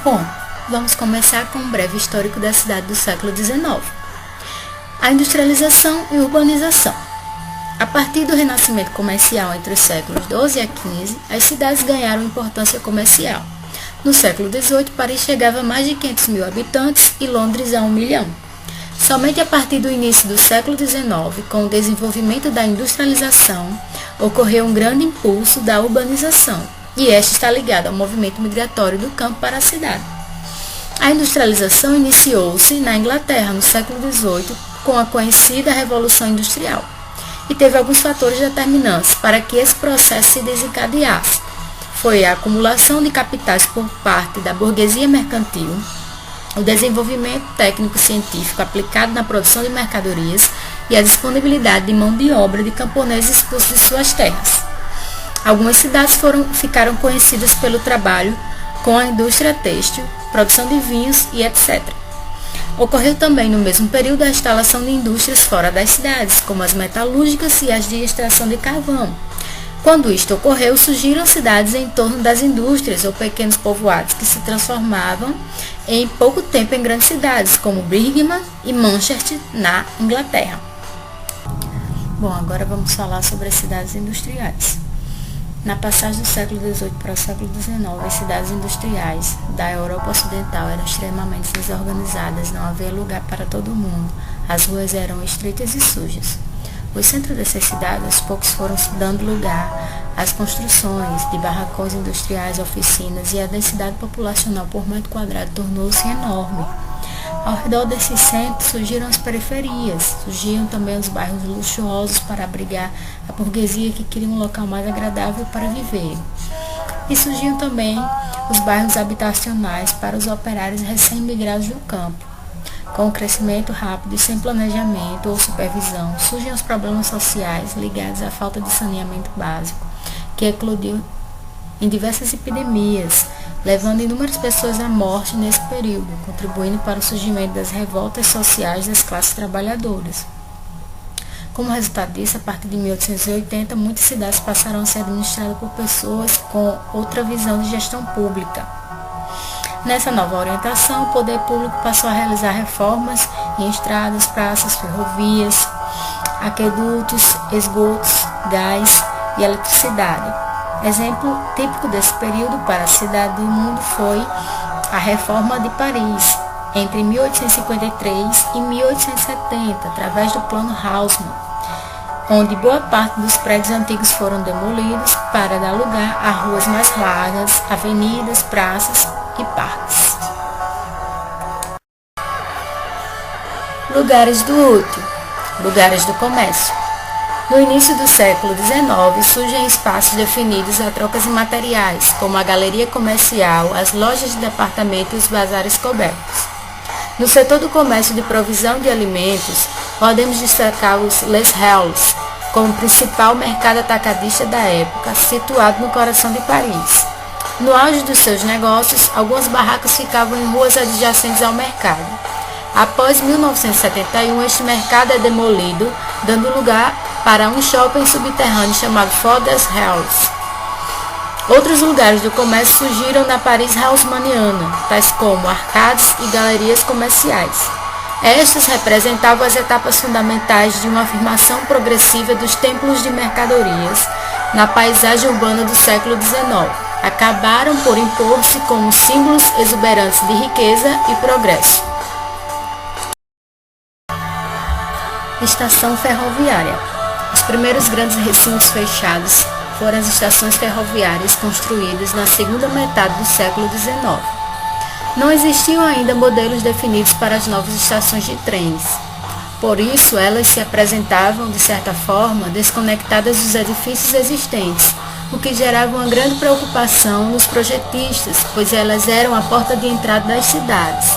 Bom, vamos começar com um breve histórico da cidade do século XIX. A industrialização e urbanização. A partir do renascimento comercial entre os séculos XII a XV, as cidades ganharam importância comercial. No século XVIII, Paris chegava a mais de 500 mil habitantes e Londres a 1 milhão. Somente a partir do início do século XIX, com o desenvolvimento da industrialização, ocorreu um grande impulso da urbanização, e esta está ligada ao movimento migratório do campo para a cidade. A industrialização iniciou-se na Inglaterra no século XVIII com a conhecida Revolução Industrial, e teve alguns fatores determinantes para que esse processo se desencadeasse. Foi a acumulação de capitais por parte da burguesia mercantil, o desenvolvimento técnico-científico aplicado na produção de mercadorias e a disponibilidade de mão de obra de camponeses expulsos de suas terras. Algumas cidades ficaram conhecidas pelo trabalho com a indústria têxtil, produção de vinhos e etc. Ocorreu também no mesmo período a instalação de indústrias fora das cidades, como as metalúrgicas e as de extração de carvão. Quando isto ocorreu, surgiram cidades em torno das indústrias ou pequenos povoados que se transformavam em pouco tempo em grandes cidades, como Birmingham e Manchester, na Inglaterra. Bom, agora vamos falar sobre as cidades industriais. Na passagem do século XVIII para o século XIX, as cidades industriais da Europa Ocidental eram extremamente desorganizadas, não havia lugar para todo mundo, as ruas eram estreitas e sujas. Os centros dessas cidades, aos poucos, foram se dando lugar às construções de barracões industriais, oficinas, e a densidade populacional por metro quadrado tornou-se enorme. Ao redor desses centros surgiram as periferias, surgiam também os bairros luxuosos para abrigar a burguesia que queria um local mais agradável para viver. E surgiam também os bairros habitacionais para os operários recém-migrados do campo. Com o crescimento rápido e sem planejamento ou supervisão, surgem os problemas sociais ligados à falta de saneamento básico, que eclodiu em diversas epidemias, levando inúmeras pessoas à morte nesse período, contribuindo para o surgimento das revoltas sociais das classes trabalhadoras. Como resultado disso, a partir de 1880, muitas cidades passaram a ser administradas por pessoas com outra visão de gestão pública. Nessa nova orientação, o poder público passou a realizar reformas em estradas, praças, ferrovias, aquedutos, esgotos, gás e eletricidade. Exemplo típico desse período para a cidade do mundo foi a Reforma de Paris, entre 1853 e 1870, através do Plano Haussmann, onde boa parte dos prédios antigos foram demolidos para dar lugar a ruas mais largas, avenidas, praças e parques. Lugares do útil, lugares do comércio. No início do século XIX, surgem espaços definidos a trocas de materiais, como a galeria comercial, as lojas de departamento e os bazares cobertos. No setor do comércio de provisão de alimentos, podemos destacar os Les Halles, como principal mercado atacadista da época, situado no coração de Paris. No auge dos seus negócios, algumas barracas ficavam em ruas adjacentes ao mercado. Após 1971, este mercado é demolido, dando lugar para um shopping subterrâneo chamado Fodders Halles. Outros lugares do comércio surgiram na Paris haussmanniana, tais como arcades e galerias comerciais. Estas representavam as etapas fundamentais de uma afirmação progressiva dos templos de mercadorias na paisagem urbana do século XIX. Acabaram por impor-se como símbolos exuberantes de riqueza e progresso. Estação ferroviária. Os primeiros grandes recintos fechados foram as estações ferroviárias construídas na segunda metade do século XIX. Não existiam ainda modelos definidos para as novas estações de trens. Por isso, elas se apresentavam, de certa forma, desconectadas dos edifícios existentes, o que gerava uma grande preocupação nos projetistas, pois elas eram a porta de entrada das cidades.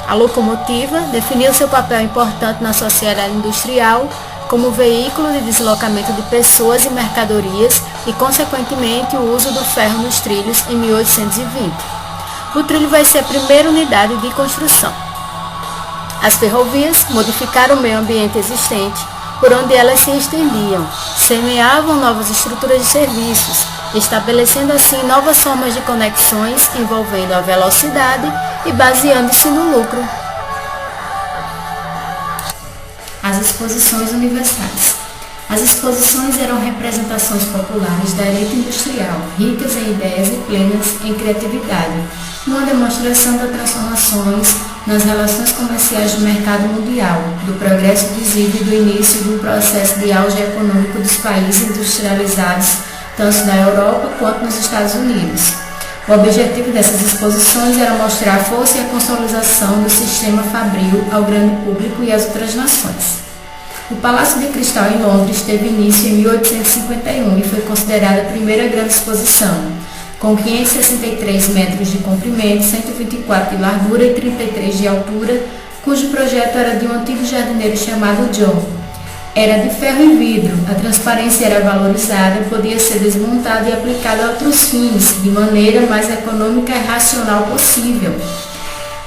A locomotiva definiu seu papel importante na sociedade industrial como veículo de deslocamento de pessoas e mercadorias e, consequentemente, o uso do ferro nos trilhos em 1820. O trilho vai ser a primeira unidade de construção. As ferrovias modificaram o meio ambiente existente, por onde elas se estendiam, semeavam novas estruturas de serviços, estabelecendo assim novas formas de conexões envolvendo a velocidade e baseando-se no lucro. As exposições universais. As exposições eram representações populares da elite industrial, ricas em ideias e plenas em criatividade, uma demonstração das transformações nas relações comerciais do mercado mundial, do progresso visível do início de um processo de auge econômico dos países industrializados, tanto na Europa quanto nos Estados Unidos. O objetivo dessas exposições era mostrar a força e a consolidação do sistema fabril ao grande público e às outras nações. O Palácio de Cristal em Londres teve início em 1851 e foi considerada a primeira grande exposição, com 563 metros de comprimento, 124 de largura e 33 de altura, cujo projeto era de um antigo jardineiro chamado John. Era de ferro e vidro, a transparência era valorizada e podia ser desmontada e aplicada a outros fins, de maneira mais econômica e racional possível.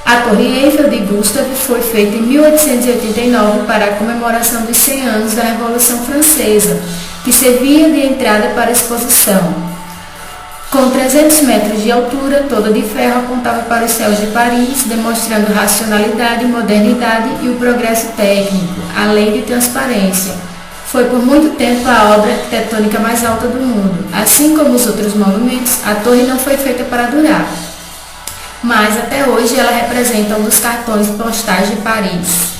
A Torre Eiffel de Gustav foi feita em 1889 para a comemoração dos 100 anos da Revolução Francesa, que servia de entrada para a exposição. Com 300 metros de altura, toda de ferro, apontava para os céus de Paris, demonstrando racionalidade, modernidade e o progresso técnico, além de transparência. Foi por muito tempo a obra arquitetônica mais alta do mundo. Assim como os outros monumentos, a torre não foi feita para durar. Mas até hoje ela representa um dos cartões postais de Paris.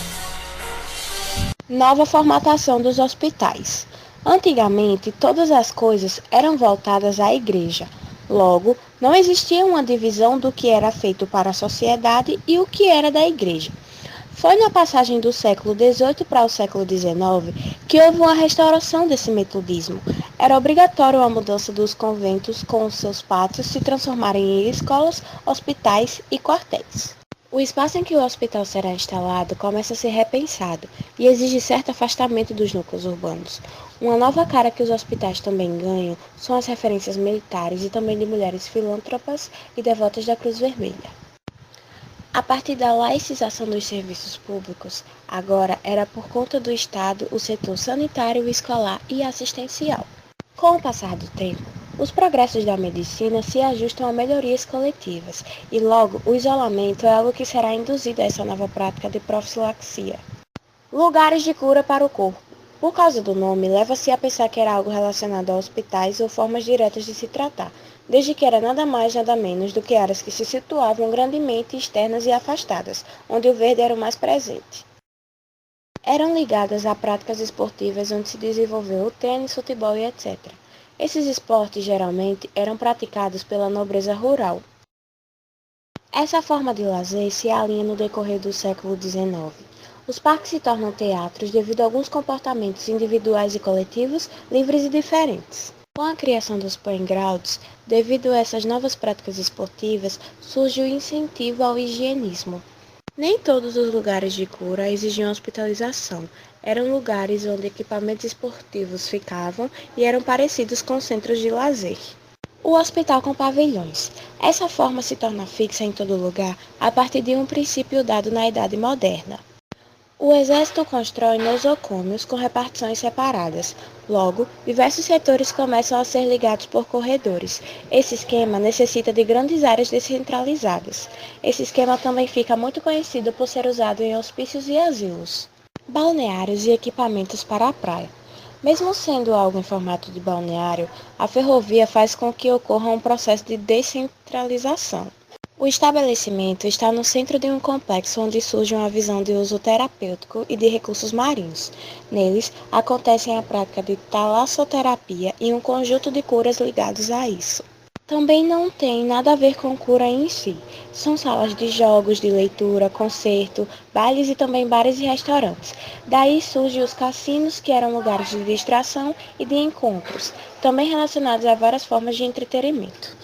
Nova formatação dos hospitais. Antigamente, todas as coisas eram voltadas à igreja. Logo, não existia uma divisão do que era feito para a sociedade e o que era da igreja. Foi na passagem do século XVIII para o século XIX que houve uma restauração desse metodismo. Era obrigatório a mudança dos conventos com os seus pátios se transformarem em escolas, hospitais e quartéis. O espaço em que o hospital será instalado começa a ser repensado e exige certo afastamento dos núcleos urbanos. Uma nova cara que os hospitais também ganham são as referências militares e também de mulheres filântropas e devotas da Cruz Vermelha. A partir da laicização dos serviços públicos, agora era por conta do Estado o setor sanitário, escolar e assistencial. Com o passar do tempo, os progressos da medicina se ajustam a melhorias coletivas e logo o isolamento é algo que será induzido a essa nova prática de profilaxia. Lugares de cura para o corpo. Por causa do nome, leva-se a pensar que era algo relacionado a hospitais ou formas diretas de se tratar, desde que era nada mais nada menos do que áreas que se situavam grandemente externas e afastadas, onde o verde era o mais presente. Eram ligadas a práticas esportivas onde se desenvolveu o tênis, futebol e etc. Esses esportes geralmente eram praticados pela nobreza rural. Essa forma de lazer se alinha no decorrer do século XIX. Os parques se tornam teatros devido a alguns comportamentos individuais e coletivos livres e diferentes. Com a criação dos playgrounds, devido a essas novas práticas esportivas, surge o incentivo ao higienismo. Nem todos os lugares de cura exigiam hospitalização. Eram lugares onde equipamentos esportivos ficavam e eram parecidos com centros de lazer. O hospital com pavilhões. Essa forma se torna fixa em todo lugar a partir de um princípio dado na Idade Moderna. O exército constrói nosocômios com repartições separadas. Logo, diversos setores começam a ser ligados por corredores. Esse esquema necessita de grandes áreas descentralizadas. Esse esquema também fica muito conhecido por ser usado em hospícios e asilos. Balneários e equipamentos para a praia. Mesmo sendo algo em formato de balneário, a ferrovia faz com que ocorra um processo de descentralização. O estabelecimento está no centro de um complexo onde surge uma visão de uso terapêutico e de recursos marinhos. Neles, acontecem a prática de talassoterapia e um conjunto de curas ligados a isso. Também não tem nada a ver com cura em si. São salas de jogos, de leitura, concerto, bailes e também bares e restaurantes. Daí surgem os cassinos, que eram lugares de distração e de encontros, também relacionados a várias formas de entretenimento.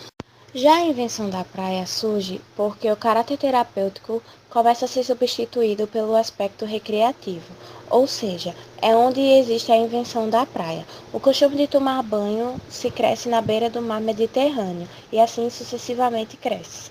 Já a invenção da praia surge porque o caráter terapêutico começa a ser substituído pelo aspecto recreativo, ou seja, é onde existe a invenção da praia. O costume de tomar banho se cresce na beira do mar Mediterrâneo e assim sucessivamente cresce.